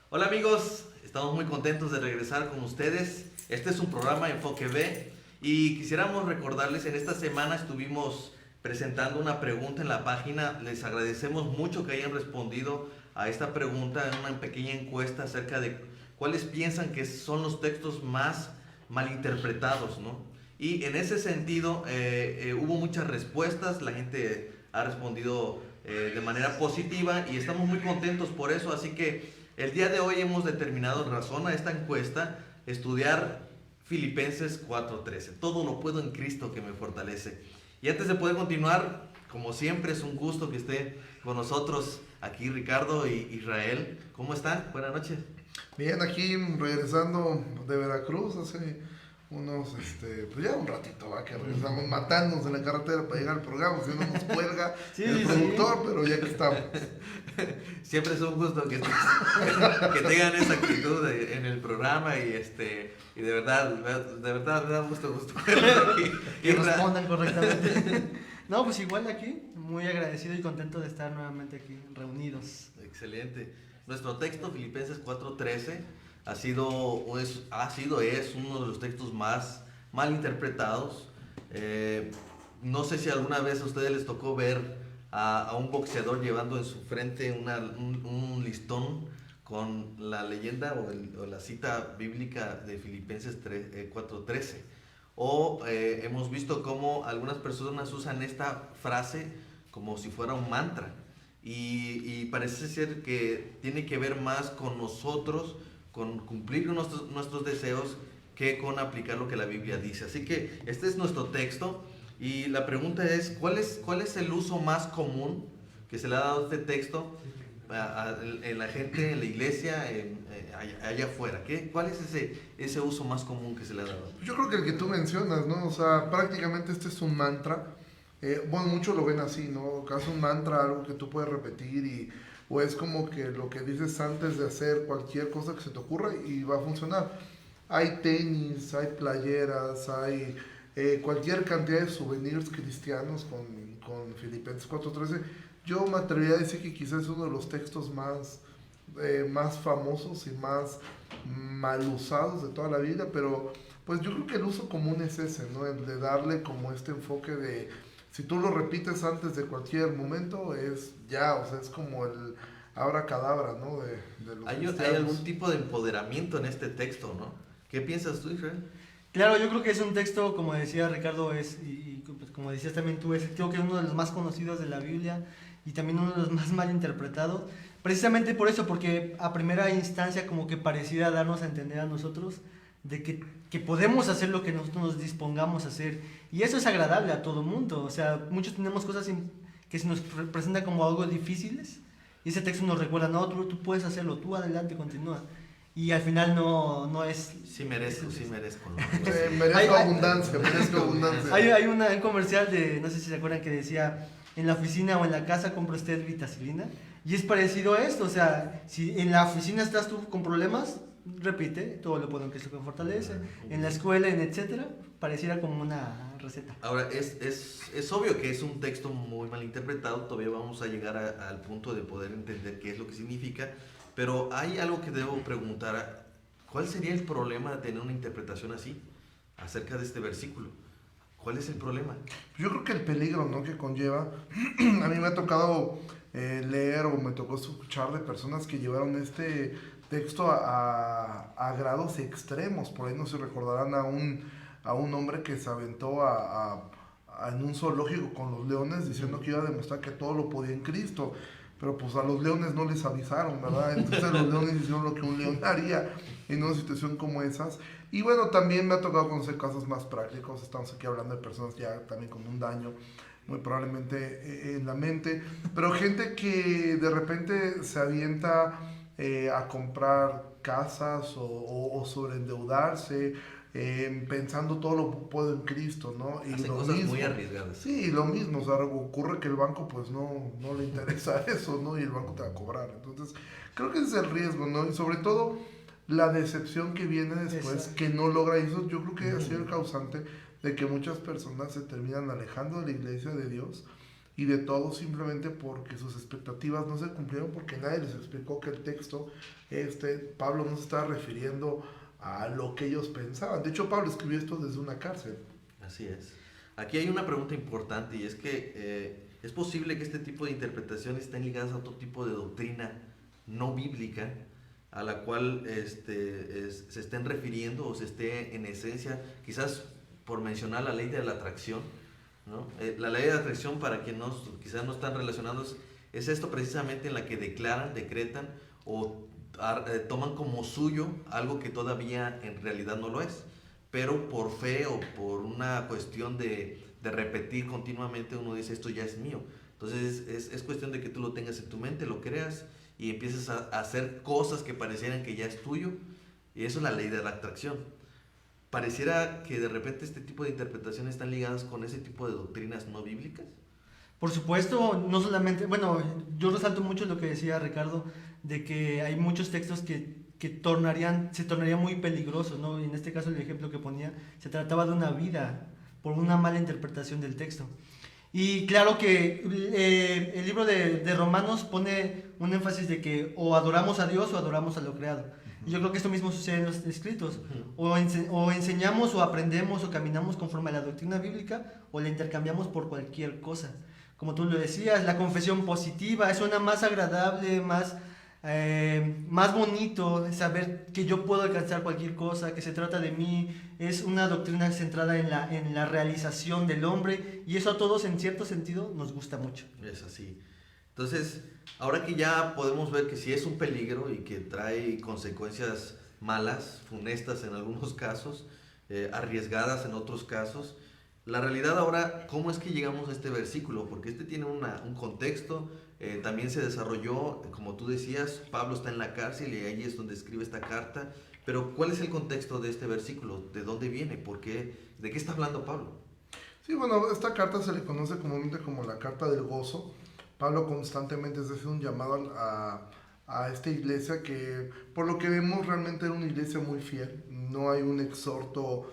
Hola amigos, estamos muy contentos de regresar con ustedes. Este es un programa Enfoque B y quisiéramos recordarles, en esta semana estuvimos presentando una pregunta en la página. Les agradecemos mucho que hayan respondido a esta pregunta en una pequeña encuesta acerca de cuáles piensan que son los textos más malinterpretados, ¿no? Y en ese sentido hubo muchas respuestas, la gente ha respondido de manera positiva y estamos muy contentos por eso, así que el día de hoy hemos determinado, en razón a esta encuesta, estudiar Filipenses 4:13. Todo lo puedo en Cristo que me fortalece. Y antes de poder continuar, como siempre es un gusto que esté con nosotros aquí Ricardo y Israel. ¿Cómo están? Buenas noches. Bien, aquí regresando de Veracruz hace pues ya un ratito, va, que regresamos matándonos en la carretera para llegar al programa, si no nos cuelga el productor, pero ya que estamos. Siempre es un gusto que tengan esa actitud en el programa y de verdad me da gusto que respondan correctamente. No, pues igual aquí, muy agradecido y contento de estar nuevamente aquí reunidos. Excelente. Nuestro texto, Filipenses 4:13, es uno de los textos más mal interpretados. No sé si alguna vez a ustedes les tocó ver a un boxeador llevando en su frente un listón con la leyenda o la cita bíblica de Filipenses 4:13. O hemos visto cómo algunas personas usan esta frase como si fuera un mantra. Y parece ser que tiene que ver más con nosotros, con cumplir nuestros deseos, que con aplicar lo que la Biblia dice. Así que este es nuestro texto y la pregunta es, ¿cuál es el uso más común que se le ha dado a este texto en la gente, en la iglesia, allá afuera? ¿Cuál es ese uso más común que se le ha dado? Yo creo que el que tú mencionas, ¿no? O sea, prácticamente este es un mantra. Bueno, muchos lo ven así, ¿no? Es un mantra, algo que tú puedes repetir o es como que lo que dices antes de hacer cualquier cosa que se te ocurra y va a funcionar. Hay tenis, hay playeras, hay cualquier cantidad de souvenirs cristianos con Filipenses 4:13. Yo me atrevería a decir que quizás es uno de los textos más famosos y más mal usados de toda la vida, pero pues yo creo que el uso común es ese, ¿no? El de darle como este enfoque de, si tú lo repites antes de cualquier momento, es ya, o sea, es como el abracadabra, ¿no? De los Hay algún tipo de empoderamiento en este texto, ¿no? ¿Qué piensas tú, Israel? Claro, yo creo que es un texto, como decía Ricardo, pues, como decías también tú, creo que es uno de los más conocidos de la Biblia y también uno de los más mal interpretados. Precisamente por eso, porque a primera instancia como que pareciera darnos a entender a nosotros de que podemos hacer lo que nosotros nos dispongamos a hacer. Y eso es agradable a todo mundo. O sea, muchos tenemos cosas que se nos presentan como algo difíciles. Y ese texto nos recuerda, no, tú puedes hacerlo, tú adelante, continúa. Y al final no es... Sí merezco, ¿no? merezco abundancia. Hay un comercial de, no sé si se acuerdan, que decía, en la oficina o en la casa compra usted vitacilina. Y es parecido a esto, o sea, si en la oficina estás tú con problemas, repite, todo lo puedo en Cristo que fortalece. En la escuela, etcétera, pareciera como una receta. Ahora, es obvio que es un texto muy mal interpretado, todavía vamos a llegar al punto de poder entender qué es lo que significa, pero hay algo que debo preguntar, ¿cuál sería el problema de tener una interpretación así acerca de este versículo? ¿Cuál es el problema? Yo creo que el peligro, ¿no?, que conlleva, a mí me ha tocado leer o me tocó escuchar de personas que llevaron este texto a grados extremos. Por ahí no se recordarán a un hombre que se aventó en un zoológico con los leones diciendo que iba a demostrar que todo lo podía en Cristo. Pero pues a los leones no les avisaron, ¿verdad? Entonces los leones hicieron lo que un león haría en una situación como esas. Y bueno, también me ha tocado conocer casos más prácticos. Estamos aquí hablando de personas ya también con un daño muy probablemente en la mente. Pero gente que de repente se avienta a comprar casas o sobreendeudarse, pensando todo lo puedo en Cristo, ¿no? Y hacen lo cosas mismo, muy arriesgadas. Sí, lo mismo, o sea, ocurre que el banco pues no le interesa eso, ¿no? Y el banco te va a cobrar. Entonces, creo que ese es el riesgo, ¿no? Y sobre todo la decepción que viene después, Exacto. que no logra eso, yo creo que ha sido el causante de que muchas personas se terminan alejando de la iglesia de Dios y de todo simplemente porque sus expectativas no se cumplieron, porque nadie les explicó que el texto, Pablo no se estaba refiriendo a lo que ellos pensaban. De hecho, Pablo escribió esto desde una cárcel. Así es. Aquí hay una pregunta importante y es que es posible que este tipo de interpretaciones estén ligadas a otro tipo de doctrina no bíblica a la cual se estén refiriendo o se esté en esencia, quizás por mencionar la ley de la atracción, ¿no? La ley de la atracción, para quienes quizás no están relacionados, es esto precisamente en la que declaran, decretan o toman como suyo algo que todavía en realidad no lo es, pero por fe o por una cuestión de repetir continuamente uno dice esto ya es mío. Entonces es cuestión de que tú lo tengas en tu mente, lo creas y empieces a hacer cosas que parecieran que ya es tuyo, y eso es la ley de la atracción. Pareciera que de repente este tipo de interpretaciones están ligadas con ese tipo de doctrinas no bíblicas. Por supuesto, no solamente, bueno, yo resalto mucho lo que decía Ricardo, de que hay muchos textos que se tornarían muy peligrosos, ¿no? Y en este caso el ejemplo que ponía, se trataba de una vida por una mala interpretación del texto. Y claro que el libro de Romanos pone un énfasis de que o adoramos a Dios o adoramos a lo creado. Y yo creo que esto mismo sucede en los escritos. O enseñamos o aprendemos o caminamos conforme a la doctrina bíblica o la intercambiamos por cualquier cosa. Como tú lo decías, la confesión positiva suena más agradable, más bonito, saber que yo puedo alcanzar cualquier cosa, que se trata de mí. Es una doctrina centrada en la realización del hombre, y eso a todos en cierto sentido nos gusta mucho. Es así. Entonces, ahora que ya podemos ver que sí es un peligro y que trae consecuencias malas, funestas en algunos casos, arriesgadas en otros casos, la realidad ahora, ¿cómo es que llegamos a este versículo? Porque tiene un contexto, también se desarrolló, como tú decías, Pablo está en la cárcel y ahí es donde escribe esta carta, pero ¿cuál es el contexto de este versículo? ¿De dónde viene? ¿Por qué? ¿De qué está hablando Pablo? Sí, bueno, esta carta se le conoce comúnmente como la carta del gozo. Pablo constantemente hace un llamado a esta iglesia que, por lo que vemos, realmente era una iglesia muy fiel. No hay un exhorto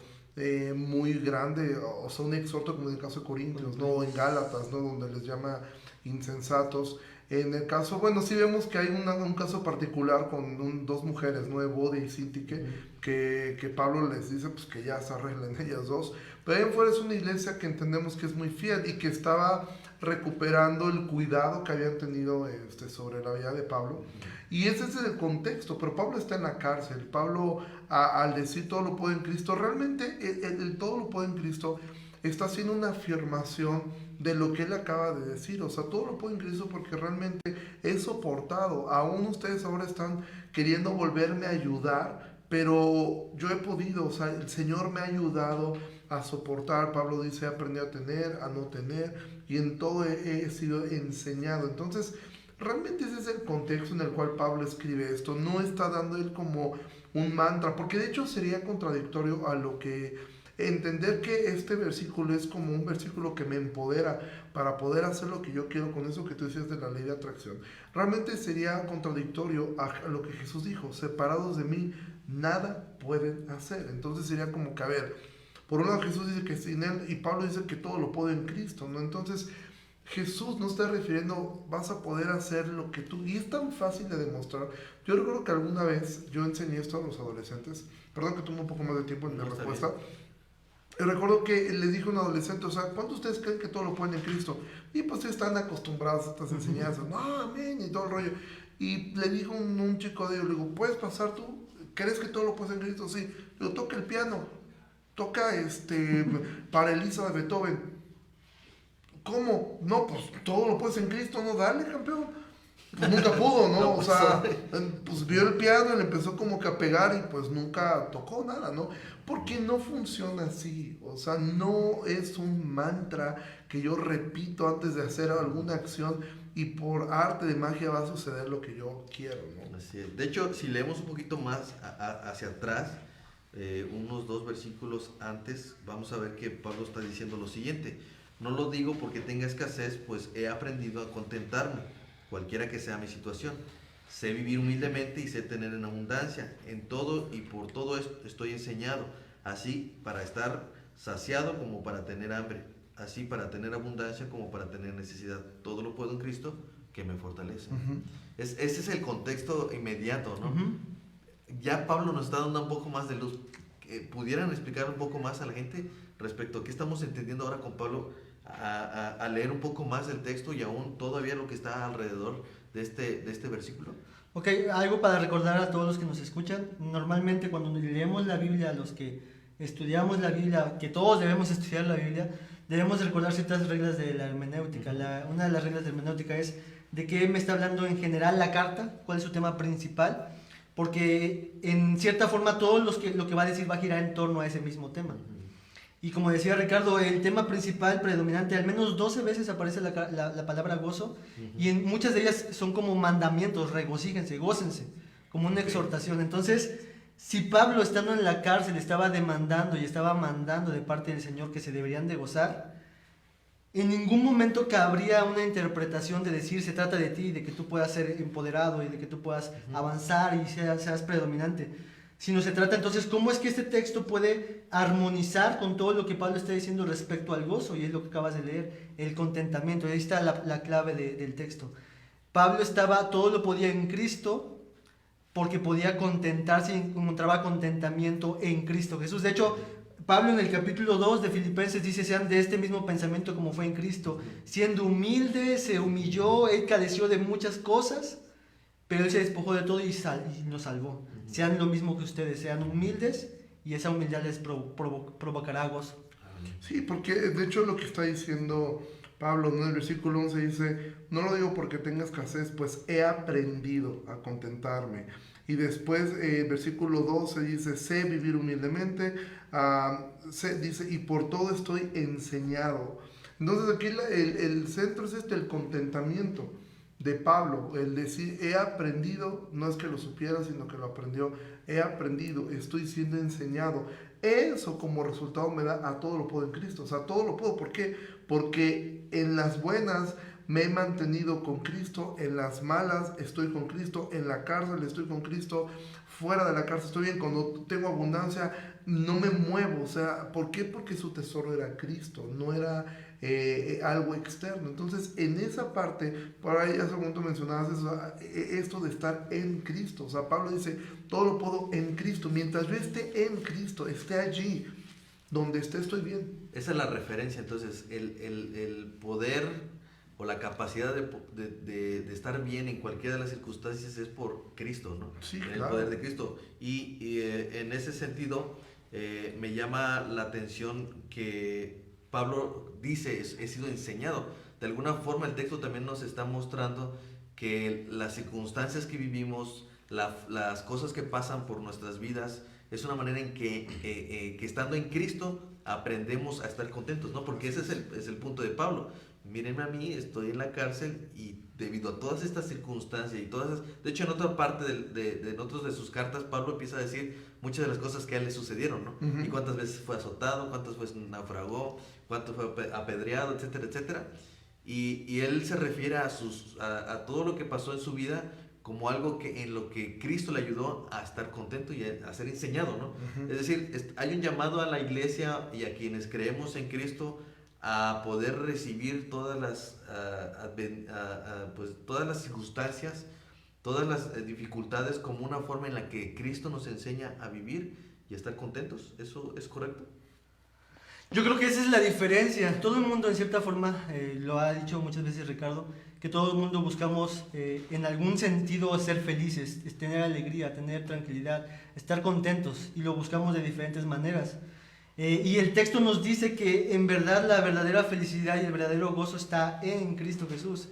muy grande, o sea, un exhorto como en el caso de Corintios, no en Gálatas, ¿no? Donde les llama insensatos. En el caso, bueno, sí vemos que hay un caso particular con dos mujeres, ¿no? Evodia y Síntique, que Pablo les dice pues que ya se arreglen ellas dos. Pero ahí en fuera es una iglesia que entendemos que es muy fiel y que estaba recuperando el cuidado que habían tenido sobre la vida de Pablo. Y ese es el contexto, pero Pablo está en la cárcel. Pablo, al decir todo lo puedo en Cristo, realmente el todo lo puedo en Cristo está haciendo una afirmación de lo que él acaba de decir. O sea, todo lo puedo en Cristo porque realmente he soportado. Aún ustedes ahora están queriendo volverme a ayudar, pero yo he podido, o sea, el Señor me ha ayudado a soportar. Pablo dice, he aprendido a tener, a no tener, y en todo he sido enseñado. Entonces, realmente ese es el contexto en el cual Pablo escribe esto. No está dando él como un mantra, porque de hecho sería contradictorio a lo que entender que este versículo es como un versículo que me empodera para poder hacer lo que yo quiero, con eso que tú decías de la ley de atracción. Realmente sería contradictorio a lo que Jesús dijo, separados de mí nada pueden hacer. Entonces sería como que, a ver, por un lado Jesús dice que sin él, y Pablo dice que todo lo puedo en Cristo, ¿no? Entonces Jesús no está refiriendo, vas a poder hacer lo que tú, y es tan fácil de demostrar. Yo recuerdo que alguna vez yo enseñé esto a los adolescentes, perdón que tuve un poco más de tiempo en mi respuesta. Recuerdo que le dijo a un adolescente, o sea, ¿cuántos de ustedes creen que todo lo pueden en Cristo? Y pues están acostumbrados a estas enseñanzas, no, amén, y todo el rollo. Y le dijo un chico de ellos, le digo, ¿puedes pasar tú? ¿Crees que todo lo puedes en Cristo? Sí. Le digo, toca el piano, toca para Elisa de Beethoven. ¿Cómo? No, pues todo lo puedes en Cristo, no, dale, campeón. Pues nunca pudo, ¿no? No, o sea, pues vio el piano y le empezó como que a pegar y pues nunca tocó nada, ¿no? Porque no funciona así, o sea, no es un mantra que yo repito antes de hacer alguna acción y por arte de magia va a suceder lo que yo quiero, ¿no? Así es. De hecho, si leemos un poquito más hacia atrás, unos 2 versículos antes, vamos a ver que Pablo está diciendo lo siguiente: no lo digo porque tenga escasez, pues he aprendido a contentarme, cualquiera que sea mi situación. Sé vivir humildemente y sé tener en abundancia. En todo y por todo esto estoy enseñado, así para estar saciado como para tener hambre, así para tener abundancia como para tener necesidad. Todo lo puedo en Cristo que me fortalece. Ese es el contexto inmediato, ¿no? Ya Pablo nos está dando un poco más de luz. ¿Pudieran explicar un poco más a la gente respecto a qué estamos entendiendo ahora con Pablo a leer un poco más el texto y aún todavía lo que está alrededor de este versículo? Ok, algo para recordar a todos los que nos escuchan. Normalmente cuando leemos la Biblia, los que estudiamos la Biblia, que todos debemos estudiar la Biblia, debemos recordar ciertas reglas de la hermenéutica. Una de las reglas de la hermenéutica es de qué me está hablando en general la carta, cuál es su tema principal, porque en cierta forma todo lo que va a decir va a girar en torno a ese mismo tema. Y como decía Ricardo, el tema principal predominante, al menos 12 veces aparece la palabra gozo, y en muchas de ellas son como mandamientos: regocíjense, gócense, como una exhortación. Entonces, si Pablo, estando en la cárcel, estaba demandando y estaba mandando de parte del Señor que se deberían de gozar, en ningún momento cabría una interpretación de decir se trata de ti, de que tú puedas ser empoderado y de que tú puedas avanzar y seas predominante, sino se trata entonces cómo es que este texto puede armonizar con todo lo que Pablo está diciendo respecto al gozo, y es lo que acabas de leer, el contentamiento. Ahí está la clave del texto. Pablo todo lo podía en Cristo, porque podía contentarse y encontraba contentamiento en Cristo Jesús. De hecho, Pablo en el capítulo 2 de Filipenses dice: sean de este mismo pensamiento como fue en Cristo. Siendo humilde, se humilló, él careció de muchas cosas, pero él se despojó de todo y nos salvó. Sean lo mismo que ustedes, sean humildes, y esa humildad les provocará gozo. Sí, porque de hecho lo que está diciendo Pablo, ¿no? En el versículo 11 dice: no lo digo porque tenga escasez, pues he aprendido a contentarme. Y después el versículo 12 dice: sé vivir humildemente, dice, y por todo estoy enseñado. Entonces aquí el centro es el contentamiento de Pablo, el decir he aprendido, no es que lo supiera, sino que lo aprendió. He aprendido, estoy siendo enseñado. Eso como resultado me da a todo lo puedo en Cristo. O sea, todo lo puedo. ¿Por qué? Porque en las buenas me he mantenido con Cristo, en las malas estoy con Cristo, en la cárcel estoy con Cristo, fuera de la cárcel estoy bien, cuando tengo abundancia no me muevo. O sea, ¿por qué? Porque su tesoro era Cristo, no era algo externo. Entonces, en esa parte, por ahí hace un momento mencionabas eso, esto de estar en Cristo. O sea, Pablo dice: todo lo puedo en Cristo. Mientras yo esté en Cristo, esté allí, donde esté, estoy bien. Esa es la referencia. Entonces, el poder o la capacidad de estar bien en cualquiera de las circunstancias es por Cristo, ¿no? Sí, en claro. el poder de Cristo. Y en ese sentido, me llama la atención que Pablo dice: he sido enseñado. De alguna forma el texto también nos está mostrando que las circunstancias que vivimos, las cosas que pasan por nuestras vidas, es una manera en que estando en Cristo aprendemos a estar contentos, ¿no? Porque ese es el punto de Pablo. Mírenme a mí, estoy en la cárcel y debido a todas estas circunstancias y de hecho en otra parte en otras de sus cartas Pablo empieza a decir muchas de las cosas que a él le sucedieron, ¿no? Y cuántas veces fue azotado, cuántas veces naufragó, cuánto fue apedreado, etcétera, etcétera. Y él se refiere a todo lo que pasó en su vida como algo en lo que Cristo le ayudó a estar contento y a ser enseñado, ¿no? Es decir, hay un llamado a la iglesia y a quienes creemos en Cristo a poder recibir todas las circunstancias, todas las dificultades como una forma en la que Cristo nos enseña a vivir y a estar contentos. ¿Eso es correcto? Yo creo que esa es la diferencia. Todo el mundo, en cierta forma, lo ha dicho muchas veces Ricardo, que todo el mundo buscamos en algún sentido ser felices, tener alegría, tener tranquilidad, estar contentos, y lo buscamos de diferentes maneras. Y el texto nos dice que en verdad la verdadera felicidad y el verdadero gozo está en Cristo Jesús.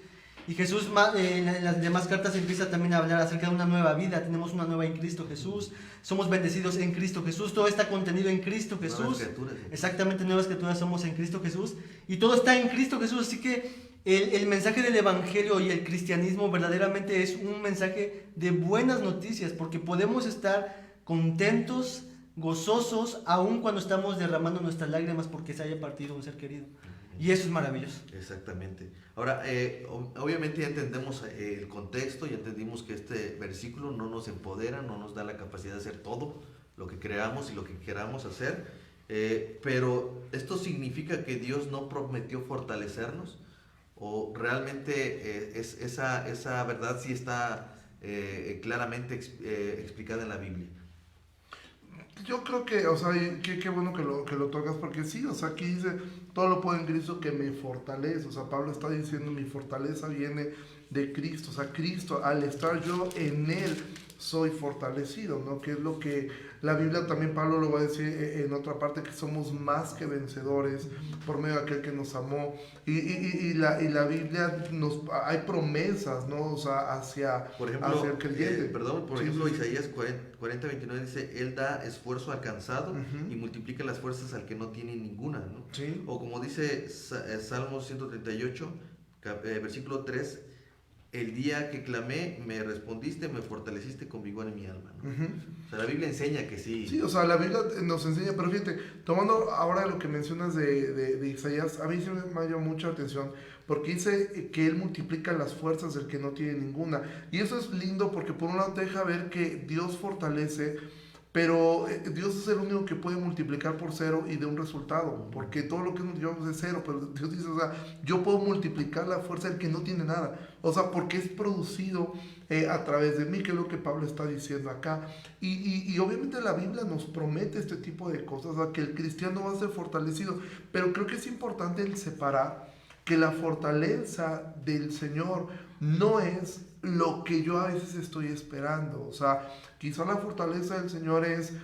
Y Jesús en las demás cartas empieza también a hablar acerca de una nueva vida. Tenemos una nueva en Cristo Jesús. Somos bendecidos en Cristo Jesús. Todo está contenido en Cristo Jesús. Nuevas criaturas. Exactamente, nuevas criaturas somos en Cristo Jesús. Y todo está en Cristo Jesús. Así que el mensaje del Evangelio y el cristianismo verdaderamente es un mensaje de buenas noticias, porque podemos estar contentos, gozosos, aun cuando estamos derramando nuestras lágrimas porque se haya partido un ser querido. Y eso es maravilloso. Exactamente. Ahora, obviamente ya entendemos el contexto, ya entendimos que este versículo no nos empodera, no nos da la capacidad de hacer todo lo que creamos y lo que queramos hacer. Pero ¿esto significa que Dios no prometió fortalecernos? ¿O realmente esa verdad sí está claramente explicada en la Biblia? Yo creo que, o sea, qué bueno que lo tocas, porque sí, o sea, aquí dice, todo lo puedo en Cristo que me fortalece, o sea, Pablo está diciendo, mi fortaleza viene de Cristo, o sea, Cristo, al estar yo en Él, soy fortalecido, ¿no? Que es lo que la Biblia también, Pablo lo va a decir en otra parte, que somos más que vencedores por medio de aquel que nos amó, y la Biblia hay promesas, ¿no? O sea, Por ejemplo, hacia el creyente. por Sí, ejemplo, sí, sí. Isaías 40:29 dice, Él da esfuerzo al cansado Ujú. y multiplica las fuerzas al que no tiene ninguna, ¿no? Sí. O como dice Salmo 138, versículo 3, el día que clamé, me respondiste, me fortaleciste con vigor en mi alma, ¿no? Ujú. O sea, la Biblia enseña que sí. Sí, o sea, la Biblia nos enseña, pero fíjate, tomando ahora lo que mencionas de Isaías, a mí sí me ha llamado mucha atención, porque dice que Él multiplica las fuerzas del que no tiene ninguna. Y eso es lindo porque por un lado te deja ver que Dios fortalece, pero Dios es el único que puede multiplicar por cero y de un resultado, porque todo lo que multiplicamos es cero, pero Dios dice, o sea, yo puedo multiplicar la fuerza del que no tiene nada, o sea, porque es producido a través de mí, que es lo que Pablo está diciendo acá. Y obviamente la Biblia nos promete este tipo de cosas, o sea, que el cristiano va a ser fortalecido, pero creo que es importante el separar que la fortaleza del Señor no es lo que yo a veces estoy esperando. O sea, quizá la fortaleza del Señor es,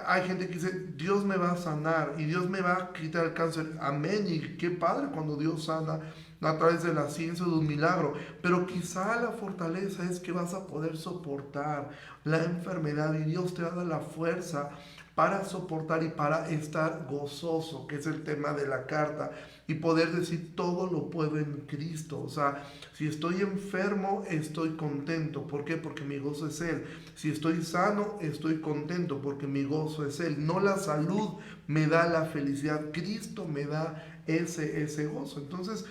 hay gente que dice, Dios me va a sanar y Dios me va a quitar el cáncer. Amén, y qué padre cuando Dios sana a través de la ciencia de un milagro. Pero quizá la fortaleza es que vas a poder soportar la enfermedad y Dios te va a dar la fuerza para soportar y para estar gozoso, que es el tema de la carta, y poder decir todo lo puedo en Cristo. O sea, si estoy enfermo, estoy contento. ¿Por qué? Porque mi gozo es Él. Si estoy sano, estoy contento porque mi gozo es Él. No la salud me da la felicidad, Cristo me da ese gozo. Entonces,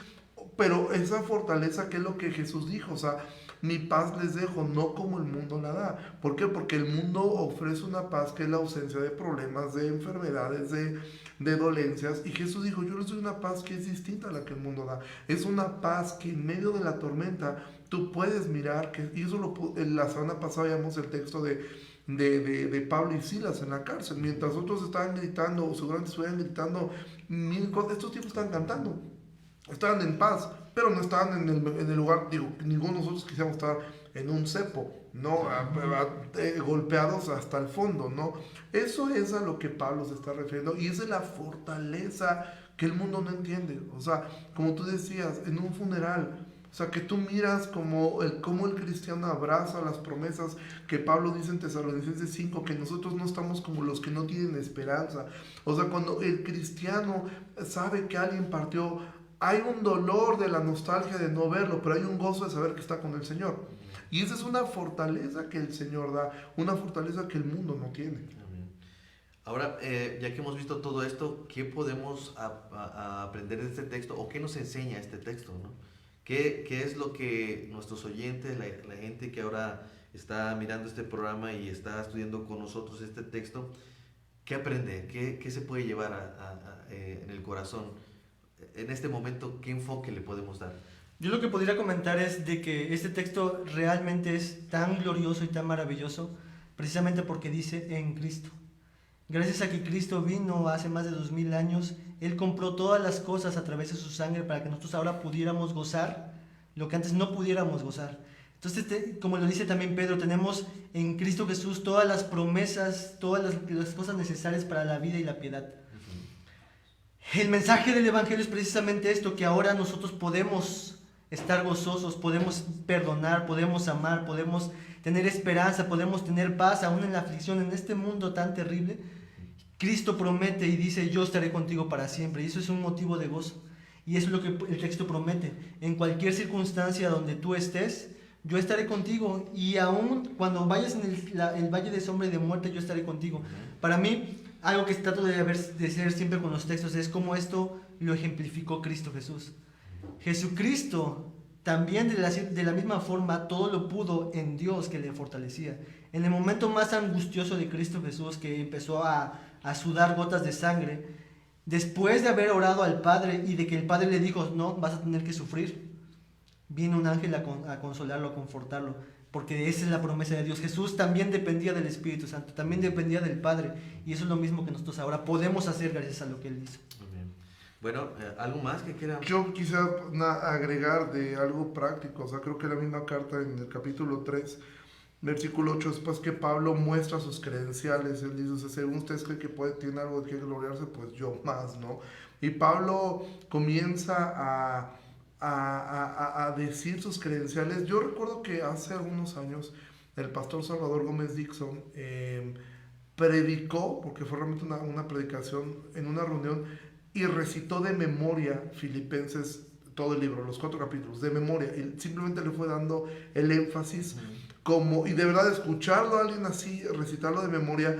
pero esa fortaleza, que es lo que Jesús dijo, o sea, mi paz les dejo, no como el mundo la da. ¿Por qué? Porque el mundo ofrece una paz que es la ausencia de problemas, de enfermedades, de dolencias. Y Jesús dijo, yo les doy una paz que es distinta a la que el mundo da. Es una paz que en medio de la tormenta tú puedes mirar, y eso la semana pasada veíamos el texto de Pablo y Silas en la cárcel. Mientras otros estaban gritando, o seguramente estuvieran gritando mil cosas, estos tipos estaban cantando. Estaban en paz, pero no estaban en el lugar, digo, ninguno de nosotros quisiéramos estar en un cepo, ¿no? Golpeados hasta el fondo, ¿no? Eso es a lo que Pablo se está refiriendo, y esa es la fortaleza que el mundo no entiende. O sea, como tú decías, en un funeral, o sea, que tú miras cómo el cristiano abraza las promesas que Pablo dice en Tesalonicenses 5, que nosotros no estamos como los que no tienen esperanza. O sea, cuando el cristiano sabe que alguien partió, hay un dolor de la nostalgia de no verlo, pero hay un gozo de saber que está con el Señor. Y esa es una fortaleza que el Señor da, una fortaleza que el mundo no tiene. Amén. Ahora, ya que hemos visto todo esto, ¿qué podemos aprender de este texto o qué nos enseña este texto, ¿no? ¿Qué es lo que nuestros oyentes, la gente que ahora está mirando este programa y está estudiando con nosotros este texto, qué aprende? ¿Qué se puede llevar en el corazón? En este momento, ¿qué enfoque le podemos dar? Yo lo que podría comentar es de que este texto realmente es tan glorioso y tan maravilloso precisamente porque dice en Cristo. Gracias a que Cristo vino hace más de 2000 años, Él compró todas las cosas a través de su sangre para que nosotros ahora pudiéramos gozar lo que antes no pudiéramos gozar. Entonces, como lo dice también Pedro, tenemos en Cristo Jesús todas las promesas, todas las cosas necesarias para la vida y la piedad. El mensaje del Evangelio es precisamente esto, que ahora nosotros podemos estar gozosos, podemos perdonar, podemos amar, podemos tener esperanza, podemos tener paz aún en la aflicción, en este mundo tan terrible. Cristo promete y dice, yo estaré contigo para siempre, y eso es un motivo de gozo. Y eso es lo que el texto promete. En cualquier circunstancia donde tú estés, yo estaré contigo, y aún cuando vayas en el valle de sombra y de muerte, yo estaré contigo. Para mí, algo que trato de ser siempre con los textos es cómo esto lo ejemplificó Cristo Jesús. Jesucristo también de la misma forma todo lo pudo en Dios que le fortalecía. En el momento más angustioso de Cristo Jesús, que empezó a sudar gotas de sangre, después de haber orado al Padre y de que el Padre le dijo, no, vas a tener que sufrir, vino un ángel a consolarlo, a confortarlo, porque esa es la promesa de Dios. Jesús también dependía del Espíritu Santo, también dependía del Padre, y eso es lo mismo que nosotros ahora podemos hacer gracias a lo que Él hizo. Amén. Bueno, ¿algo más que quieran? Yo quisiera agregar de algo práctico, o sea, creo que la misma carta en el capítulo 3, versículo 8, después que Pablo muestra sus credenciales, él dice, o sea, según ustedes creen que tiene algo de que gloriarse, pues yo más, ¿no? Y Pablo comienza a decir sus credenciales. Yo recuerdo que hace algunos años el pastor Salvador Gómez Dixon predicó, porque fue realmente una predicación en una reunión, y recitó de memoria Filipenses, todo el libro, los 4 capítulos, de memoria, y simplemente le fue dando el énfasis, como, y de verdad escucharlo a alguien así, recitarlo de memoria,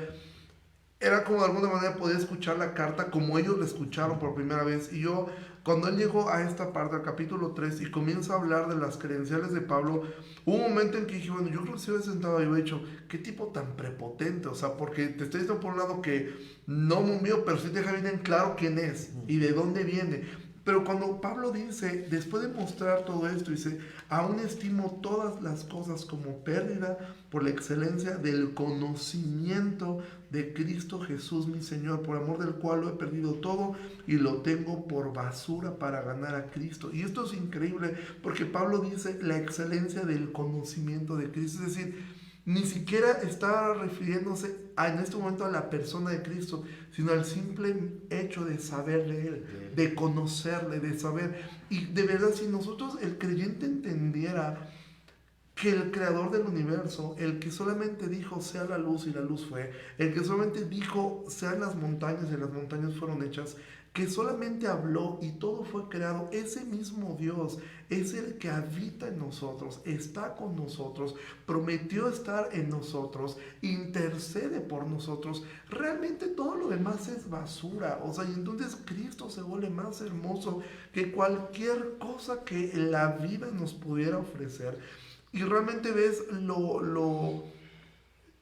era como de alguna manera poder escuchar la carta como ellos la escucharon por primera vez. Y yo, cuando él llegó a esta parte, al capítulo 3, y comienza a hablar de las credenciales de Pablo, hubo un momento en que dije, bueno, yo creo que si hubiera sentado y hubiera dicho, qué tipo tan prepotente, o sea, porque te estoy diciendo por un lado que no mío, pero sí te deja bien en claro quién es y de dónde viene. Pero cuando Pablo dice, después de mostrar todo esto, dice, aún estimo todas las cosas como pérdida por la excelencia del conocimiento de Cristo Jesús mi Señor, por amor del cual lo he perdido todo y lo tengo por basura para ganar a Cristo. Y esto es increíble porque Pablo dice la excelencia del conocimiento de Cristo, es decir, ni siquiera está refiriéndose en este momento a la persona de Cristo, sino al simple hecho de saber de Él, de conocerle, de saber. Y de verdad, si nosotros, el creyente, entendiera que el creador del universo, el que solamente dijo sea la luz y la luz fue, el que solamente dijo sean las montañas y las montañas fueron hechas, que solamente habló y todo fue creado, ese mismo Dios es el que habita en nosotros, está con nosotros, prometió estar en nosotros, intercede por nosotros. Realmente todo lo demás es basura, o sea, y entonces Cristo se vuelve más hermoso que cualquier cosa que la vida nos pudiera ofrecer. Y realmente ves lo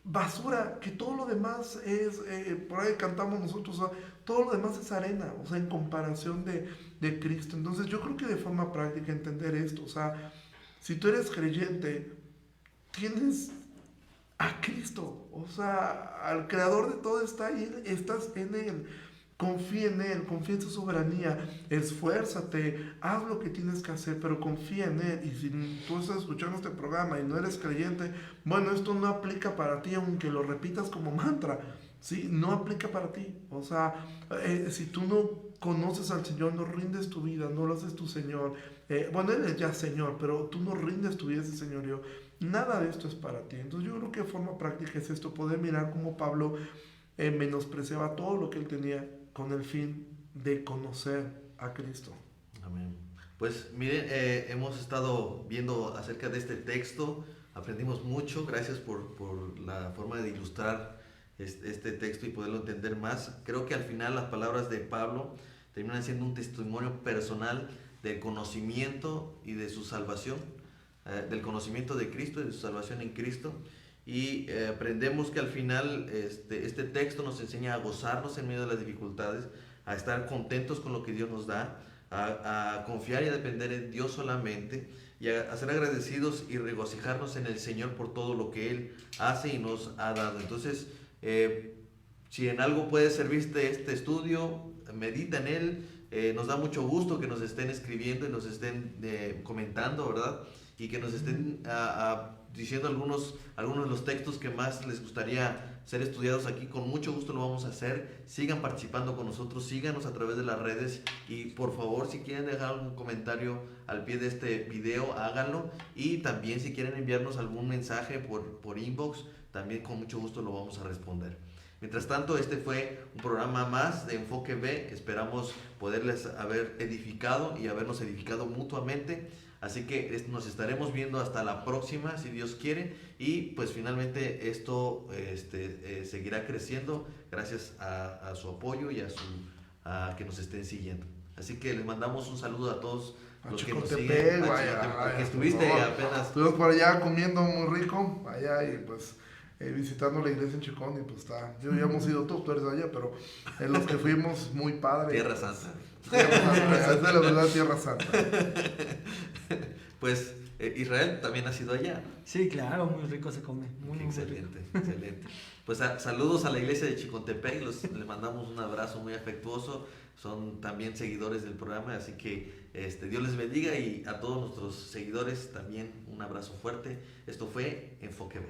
basura, que todo lo demás es, por ahí cantamos nosotros, o sea, todo lo demás es arena, o sea, en comparación de Cristo. Entonces yo creo que de forma práctica entender esto, o sea, si tú eres creyente, tienes a Cristo, o sea, al creador de todo está ahí, estás en Él. Confía en Él, confía en su soberanía, esfuérzate, haz lo que tienes que hacer, pero confía en Él. Y si tú estás escuchando este programa y no eres creyente, bueno, esto no aplica para ti, aunque lo repitas como mantra, ¿sí? No aplica para ti. O sea, si tú no conoces al Señor, no rindes tu vida, no lo haces tu Señor, bueno, Él es ya Señor, pero tú no rindes tu vida a ese señorío, nada de esto es para ti. Entonces yo creo que de forma práctica es esto, poder mirar cómo Pablo menospreciaba todo lo que él tenía con el fin de conocer a Cristo. Amén. Pues miren, hemos estado viendo acerca de este texto, aprendimos mucho, gracias por la forma de ilustrar este texto y poderlo entender más. Creo que al final las palabras de Pablo terminan siendo un testimonio personal del conocimiento y de su salvación, del conocimiento de Cristo y de su salvación en Cristo. Y aprendemos que al final este texto nos enseña a gozarnos en medio de las dificultades, a estar contentos con lo que Dios nos da, a confiar y a depender en Dios solamente, y a ser agradecidos y regocijarnos en el Señor por todo lo que Él hace y nos ha dado. Entonces, si en algo puede servirte este estudio, medita en él. Nos da mucho gusto que nos estén escribiendo y nos estén comentando, ¿verdad? Y que nos estén diciendo algunos de los textos que más les gustaría ser estudiados aquí. Con mucho gusto lo vamos a hacer. Sigan participando con nosotros, síganos a través de las redes y por favor, si quieren dejar algún comentario al pie de este video, háganlo. Y también si quieren enviarnos algún mensaje por inbox, también con mucho gusto lo vamos a responder. Mientras tanto, este fue un programa más de Enfoque B. Esperamos poderles haber edificado y habernos edificado mutuamente. Así que nos estaremos viendo hasta la próxima, si Dios quiere. Y pues finalmente esto seguirá creciendo gracias a su apoyo y a que nos estén siguiendo. Así que les mandamos un saludo a todos A los que nos Chicotepec, siguen. Que estuviste apenas. Estuvimos por allá comiendo muy rico, allá y pues visitando la iglesia en Chicón y pues está, yo ya hemos ido todos, tú eres de allá, pero en los que fuimos muy padre. Tierra Santa. Tierra Santa, es de la verdad Tierra Santa. Pues Israel también ha sido allá. Sí, claro, muy rico se come. Muy rico. Excelente, excelente. Pues saludos a la iglesia de Chicontepec, les mandamos un abrazo muy afectuoso, son también seguidores del programa, así que Dios les bendiga y a todos nuestros seguidores también un abrazo fuerte. Esto fue Enfoque B.